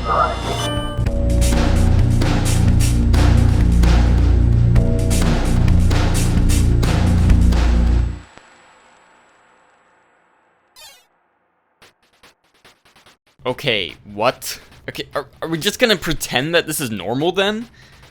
Okay, what? Okay, are we just gonna pretend that this is normal then?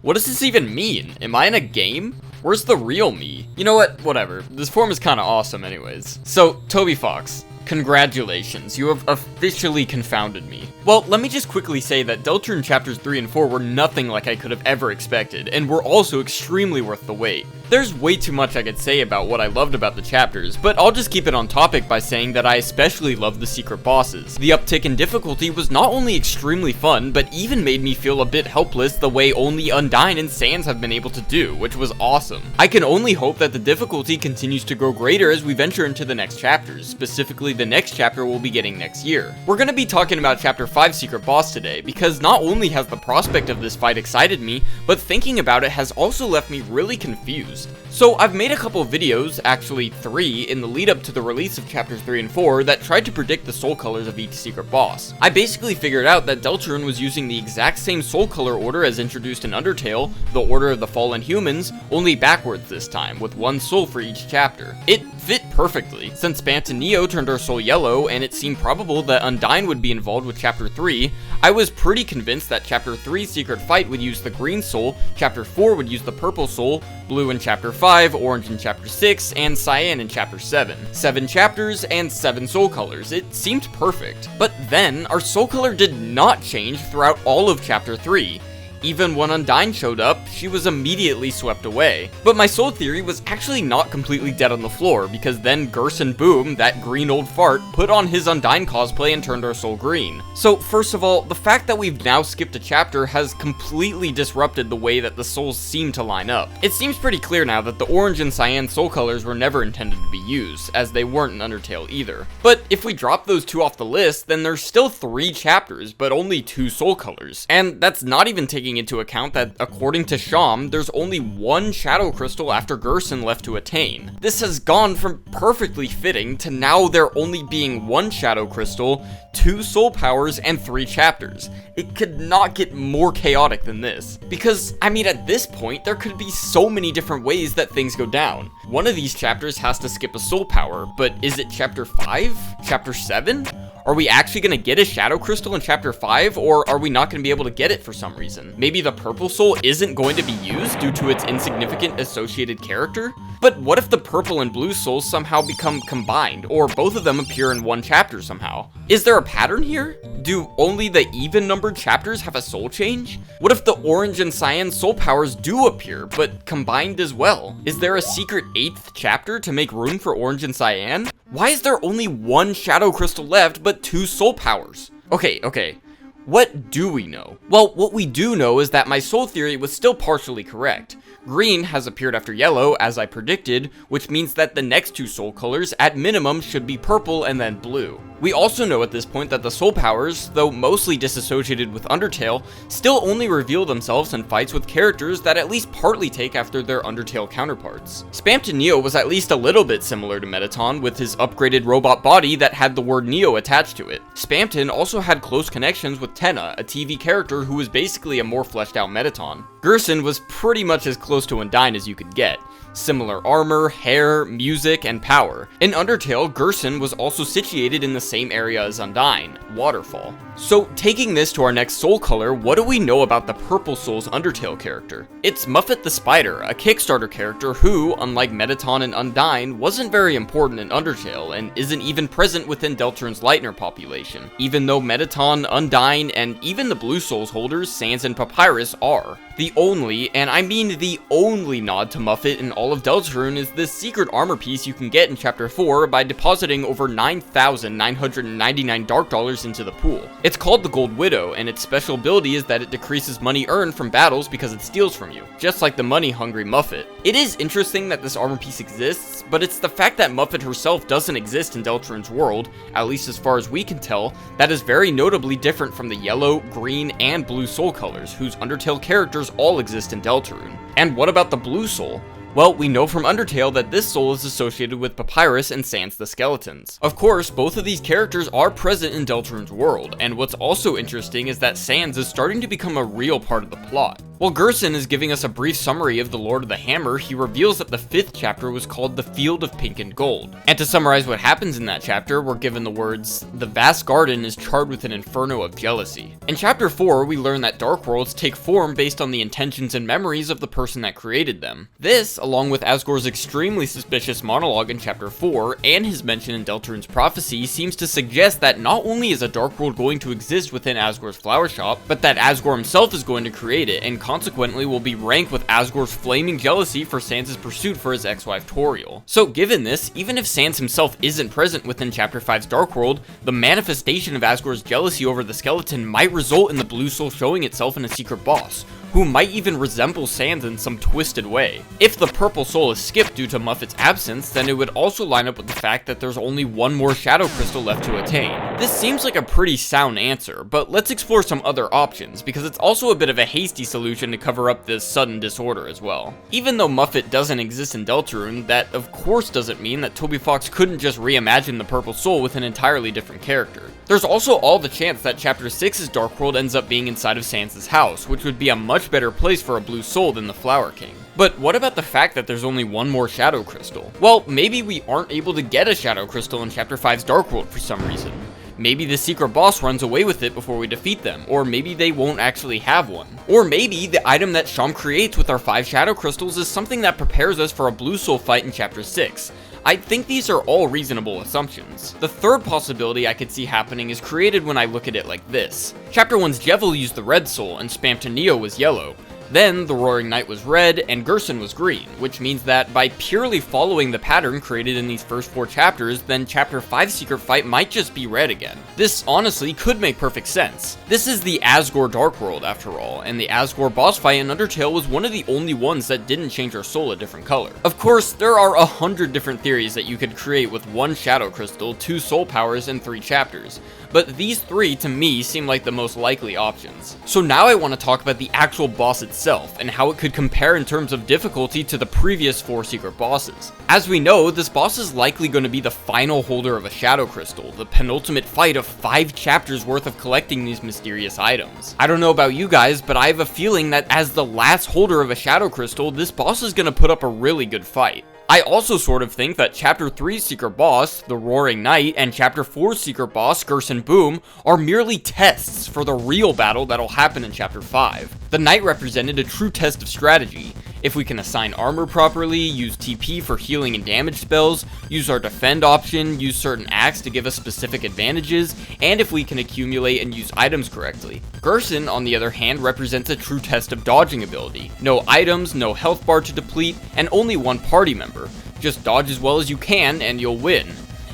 What does this even mean? Am I in a game? Where's the real me? You know what? Whatever. This form is kinda awesome anyways. So, Toby Fox, congratulations. You have officially confounded me. Well, let me just quickly say that Deltarune Chapters 3 and 4 were nothing like I could have ever expected, and were also extremely worth the wait. There's way too much I could say about what I loved about the chapters, but I'll just keep it on topic by saying that I especially loved the secret bosses. The uptick in difficulty was not only extremely fun, but even made me feel a bit helpless the way only Undyne and Sans have been able to do, which was awesome. I can only hope that the difficulty continues to grow greater as we venture into the next chapters, specifically the next chapter we'll be getting next year. We're gonna be talking about Chapter 5's secret boss today, because not only has the prospect of this fight excited me, but thinking about it has also left me really confused. So I've made a couple videos, actually 3, in the lead up to the release of Chapters 3 and 4 that tried to predict the soul colors of each secret boss. I basically figured out that Deltarune was using the exact same soul color order as introduced in Undertale, the Order of the Fallen Humans, only backwards this time, with 1 soul for each chapter. It fit perfectly. Since Spant and Neo turned our soul yellow, and it seemed probable that Undyne would be involved with Chapter 3, I was pretty convinced that Chapter 3's secret fight would use the green soul, Chapter 4 would use the purple soul, blue in Chapter 5, orange in Chapter 6, and cyan in Chapter 7. 7 chapters and 7 soul colors. It seemed perfect. But then, our soul color did not change throughout all of Chapter 3. Even when Undyne showed up, she was immediately swept away. But my soul theory was actually not completely dead on the floor, because then Gerson Boom, that green old fart, put on his Undyne cosplay and turned our soul green. So first of all, the fact that we've now skipped a chapter has completely disrupted the way that the souls seem to line up. It seems pretty clear now that the orange and cyan soul colors were never intended to be used, as they weren't in Undertale either. But if we drop those 2 off the list, then there's still 3 chapters, but only 2 soul colors. And that's not even taking into account that, according to Sham, there's only 1 shadow crystal after Gerson left to attain. This has gone from perfectly fitting to now there only being 1 shadow crystal, 2 soul powers, and 3 chapters. It could not get more chaotic than this. Because, I mean, at this point, there could be so many different ways that things go down. One of these chapters has to skip a soul power, but is it Chapter 5? Chapter 7? Are we actually going to get a Shadow Crystal in Chapter 5, or are we not going to be able to get it for some reason? Maybe the Purple Soul isn't going to be used due to its insignificant associated character? But what if the Purple and Blue Souls somehow become combined, or both of them appear in 1 chapter somehow? Is there a pattern here? Do only the even-numbered chapters have a soul change? What if the Orange and Cyan soul powers do appear, but combined as well? Is there a secret 8th chapter to make room for Orange and Cyan? Why is there only 1 Shadow Crystal left, but 2 soul powers? Okay. What do we know? Well, what we do know is that my soul theory was still partially correct. Green has appeared after yellow, as I predicted, which means that the next 2 soul colors, at minimum, should be purple and then blue. We also know at this point that the soul powers, though mostly disassociated with Undertale, still only reveal themselves in fights with characters that at least partly take after their Undertale counterparts. Spamton Neo was at least a little bit similar to Mettaton, with his upgraded robot body that had the word Neo attached to it. Spamton also had close connections with Tenna, a TV character who was basically a more fleshed out Mettaton. Gerson was pretty much as close to Undyne as you could get. Similar armor, hair, music, and power. In Undertale, Gerson was also situated in the same area as Undyne, Waterfall. So, taking this to our next soul color, what do we know about the Purple Soul's Undertale character? It's Muffet the Spider, a Kickstarter character who, unlike Mettaton and Undyne, wasn't very important in Undertale, and isn't even present within Deltarune's Lightner population, even though Mettaton, Undyne, and even the Blue Souls holders, Sans and Papyrus, are. The only, and I mean the only nod to Muffet in all of Deltarune is this secret armor piece you can get in Chapter 4 by depositing over 9,999 Dark Dollars into the pool. It's called the Gold Widow, and its special ability is that it decreases money earned from battles because it steals from you, just like the money-hungry Muffet. It is interesting that this armor piece exists, but it's the fact that Muffet herself doesn't exist in Deltarune's world, at least as far as we can tell, that is very notably different from the yellow, green, and blue soul colors, whose Undertale characters all exist in Deltarune. And what about the Blue Soul? Well, we know from Undertale that this soul is associated with Papyrus and Sans the Skeletons. Of course, both of these characters are present in Deltarune's world, and what's also interesting is that Sans is starting to become a real part of the plot. While Gerson is giving us a brief summary of the Lord of the Hammer, he reveals that the 5th chapter was called The Field of Pink and Gold. And to summarize what happens in that chapter, we're given the words, "The vast garden is charred with an inferno of jealousy." In chapter 4, we learn that dark worlds take form based on the intentions and memories of the person that created them. This, along with Asgore's extremely suspicious monologue in chapter 4, and his mention in Deltarune's prophecy, seems to suggest that not only is a dark world going to exist within Asgore's flower shop, but that Asgore himself is going to create it, and consequently will be ranked with Asgore's flaming jealousy for Sans' pursuit for his ex-wife Toriel. So given this, even if Sans himself isn't present within chapter 5's Dark World, the manifestation of Asgore's jealousy over the skeleton might result in the blue soul showing itself in a secret boss, who might even resemble Sans in some twisted way. If the purple soul is skipped due to Muffet's absence, then it would also line up with the fact that there's only one more shadow crystal left to attain. This seems like a pretty sound answer, but let's explore some other options, because it's also a bit of a hasty solution to cover up this sudden disorder as well. Even though Muffet doesn't exist in Deltarune, that of course doesn't mean that Toby Fox couldn't just reimagine the purple soul with an entirely different character. There's also all the chance that chapter 6's Dark World ends up being inside of Sans' house, which would be a much better place for a blue soul than the Flower King. But what about the fact that there's only one more Shadow Crystal? Well, maybe we aren't able to get a Shadow Crystal in chapter 5's Dark World for some reason. Maybe the secret boss runs away with it before we defeat them, or maybe they won't actually have one. Or maybe the item that Sham creates with our 5 Shadow Crystals is something that prepares us for a blue soul fight in chapter 6. I think these are all reasonable assumptions. The third possibility I could see happening is created when I look at it like this. Chapter 1's Jevil used the red soul, and Spamtonio was yellow. Then, the Roaring Knight was red, and Gerson was green, which means that by purely following the pattern created in these first 4 chapters, then Chapter 5's secret fight might just be red again. This honestly could make perfect sense. This is the Asgore Dark World after all, and the Asgore boss fight in Undertale was one of the only ones that didn't change our soul a different color. Of course, there are 100 different theories that you could create with 1 Shadow Crystal, 2 soul powers, and 3 chapters. But these 3 to me seem like the most likely options. So now I want to talk about the actual boss itself, and how it could compare in terms of difficulty to the previous 4 secret bosses. As we know, this boss is likely going to be the final holder of a Shadow Crystal, the penultimate fight of 5 chapters worth of collecting these mysterious items. I don't know about you guys, but I have a feeling that as the last holder of a Shadow Crystal, this boss is going to put up a really good fight. I also sort of think that Chapter 3's secret boss, the Roaring Knight, and Chapter 4's secret boss, Gerson Boom, are merely tests for the real battle that'll happen in Chapter 5. The Knight represented a true test of strategy. If we can assign armor properly, use TP for healing and damage spells, use our defend option, use certain acts to give us specific advantages, and if we can accumulate and use items correctly. Gerson, on the other hand, represents a true test of dodging ability. No items, no health bar to deplete, and only 1 party member. Just dodge as well as you can and you'll win.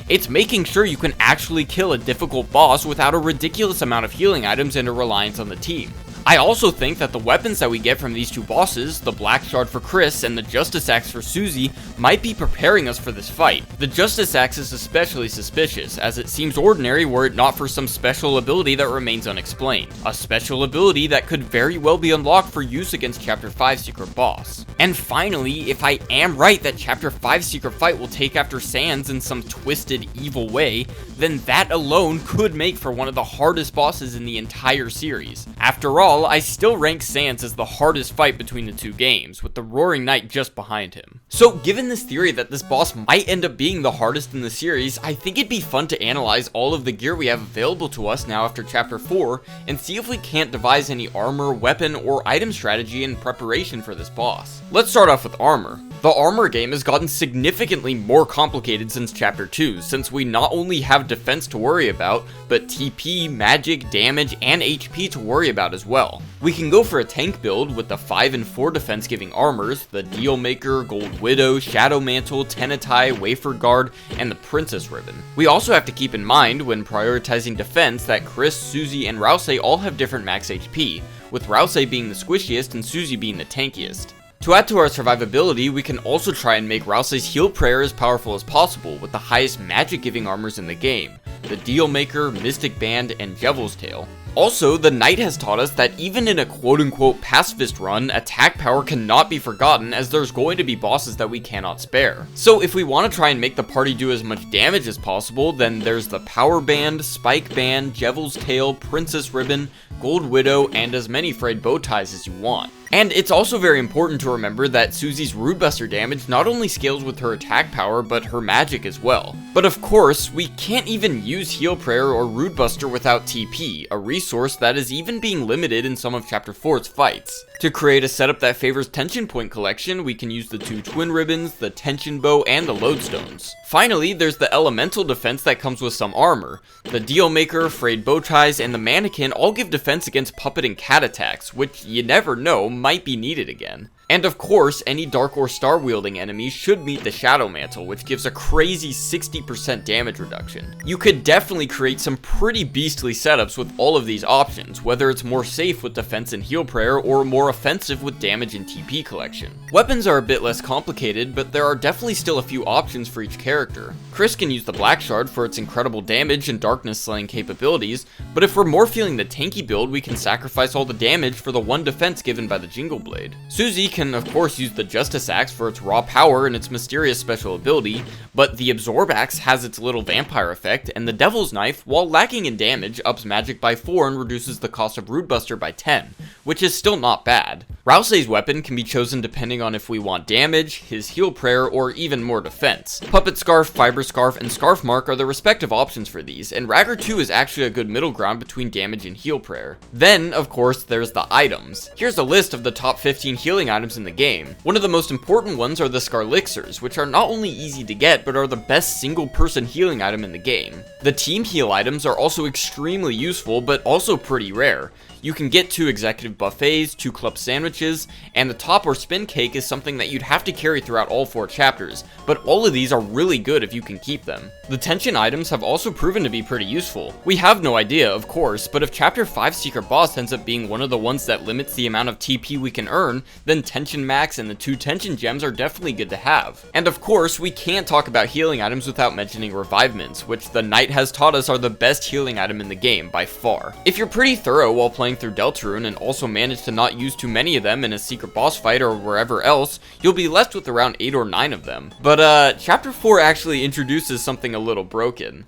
It's making sure you can actually kill a difficult boss without a ridiculous amount of healing items and a reliance on the team. I also think that the weapons that we get from these 2 bosses, the Black Shard for Chris and the Justice Axe for Susie, might be preparing us for this fight. The Justice Axe is especially suspicious, as it seems ordinary were it not for some special ability that remains unexplained. A special ability that could very well be unlocked for use against Chapter 5's secret boss. And finally, if I am right that Chapter 5's secret fight will take after Sans in some twisted, evil way, then that alone could make for one of the hardest bosses in the entire series. After all, I still rank Sans as the hardest fight between the 2 games, with the Roaring Knight just behind him. So given this theory that this boss might end up being the hardest in the series, I think it'd be fun to analyze all of the gear we have available to us now after Chapter 4, and see if we can't devise any armor, weapon, or item strategy in preparation for this boss. Let's start off with armor. The armor game has gotten significantly more complicated since Chapter 2, since we not only have defense to worry about, but TP, magic, damage, and HP to worry about as well. We can go for a tank build with the 5 and 4 defense giving armors, the Dealmaker, Gold Widow, Shadow Mantle, Tenetai, Wafer Guard, and the Princess Ribbon. We also have to keep in mind when prioritizing defense that Chris, Susie, and Rouse all have different max HP, with Rouse being the squishiest and Susie being the tankiest. To add to our survivability, we can also try and make Rouse's heal prayer as powerful as possible with the highest magic giving armors in the game, the Dealmaker, Mystic Band, and Jevil's Tail. Also, the Knight has taught us that even in a quote-unquote pacifist run, attack power cannot be forgotten as there's going to be bosses that we cannot spare. So if we want to try and make the party do as much damage as possible, then there's the Power Band, Spike Band, Devil's Tail, Princess Ribbon, Gold Widow, and as many frayed bow ties as you want. And it's also very important to remember that Susie's Rude Buster damage not only scales with her attack power, but her magic as well. But of course, we can't even use Heal Prayer or Rude Buster without TP, a resource that is even being limited in some of Chapter 4's fights. To create a setup that favors Tension Point collection, we can use the 2 Twin Ribbons, the Tension Bow, and the Lodestones. Finally, there's the elemental defense that comes with some armor. The Deal Maker, Frayed Bow Ties, and the Mannequin all give defense against puppet and cat attacks, which you never know might be needed again. And of course, any Dark or Star wielding enemies should meet the Shadow Mantle, which gives a crazy 60% damage reduction. You could definitely create some pretty beastly setups with all of these options, whether it's more safe with defense and heal prayer, or more offensive with damage and TP collection. Weapons are a bit less complicated, but there are definitely still a few options for each character. Chris can use the Black Shard for its incredible damage and darkness slaying capabilities, but if we're more feeling the tanky build, we can sacrifice all the damage for the 1 defense given by the Jingle Blade. Susie can of course use the Justice Axe for its raw power and its mysterious special ability, but the Absorb Axe has its little vampire effect, and the Devil's Knife, while lacking in damage, ups magic by 4 and reduces the cost of Rude Buster by 10, which is still not bad. Rousey's weapon can be chosen depending on if we want damage, his heal prayer, or even more defense. Puppet Scarf, Fiber Scarf, and Scarf Mark are the respective options for these, and Ragger 2 is actually a good middle ground between damage and heal prayer. Then, of course, there's the items. Here's a list of the top 15 healing items in the game. One of the most important ones are the Scarlixirs, which are not only easy to get, but are the best single-person healing item in the game. The team heal items are also extremely useful, but also pretty rare. You can get 2 executive buffets, 2 club sandwiches, and the top or spin cake is something that you'd have to carry throughout all 4 chapters, but all of these are really good if you can keep them. The tension items have also proven to be pretty useful. We have no idea, of course, but if Chapter 5's secret boss ends up being one of the ones that limits the amount of TP we can earn, then Tension Max and the 2 tension gems are definitely good to have. And of course, we can't talk about healing items without mentioning revivements, which the Knight has taught us are the best healing item in the game by far. If you're pretty thorough while playing through Deltarune and also manage to not use too many of them in a secret boss fight or wherever else, you'll be left with around 8 or 9 of them. But Chapter 4 actually introduces something a little broken.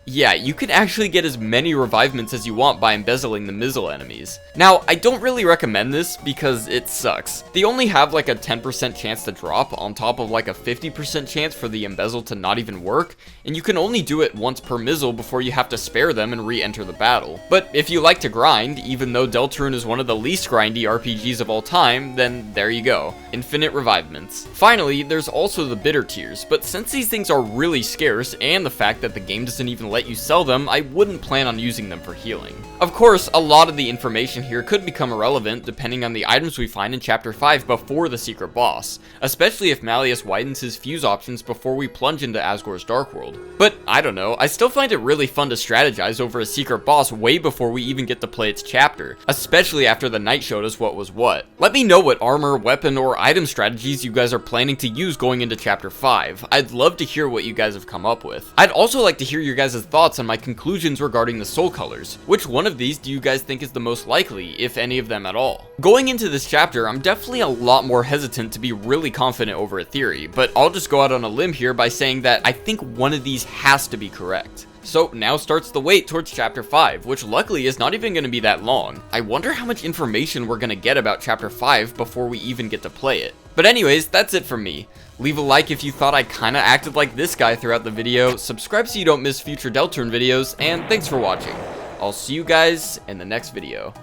Yeah, you can actually get as many revivements as you want by embezzling the Mizzle enemies. Now, I don't really recommend this because it sucks. They only have like a 10% chance to drop on top of like a 50% chance for the embezzle to not even work, and you can only do it once per Mizzle before you have to spare them and re-enter the battle. But if you like to grind, even though Deltarune is one of the least grindy RPGs of all time, then there you go. Infinite revivements. Finally, there's also the bitter tears, but since these things are really scarce, and the fact that the game doesn't even let you sell them, I wouldn't plan on using them for healing. Of course, a lot of the information here could become irrelevant depending on the items we find in Chapter 5 before the secret boss, especially if Malleus widens his fuse options before we plunge into Asgore's Dark World. But I don't know, I still find it really fun to strategize over a secret boss way before we even get to play its chapter, especially after the Knight showed us what was what. Let me know what armor, weapon, or item strategies you guys are planning to use going into Chapter 5. I'd love to hear what you guys have come up with. I'd also like to hear your guys' thoughts on my conclusions regarding the soul colors. Which one of these do you guys think is the most likely, if any of them at all? Going into this chapter, I'm definitely a lot more hesitant to be really confident over a theory, but I'll just go out on a limb here by saying that I think one of these has to be correct. So now starts the wait towards Chapter 5, which luckily is not even going to be that long. I wonder how much information we're going to get about Chapter 5 before we even get to play it. But anyways, that's it from me. Leave a like if you thought I kinda acted like this guy throughout the video, subscribe so you don't miss future Deltarune videos, and thanks for watching. I'll see you guys in the next video.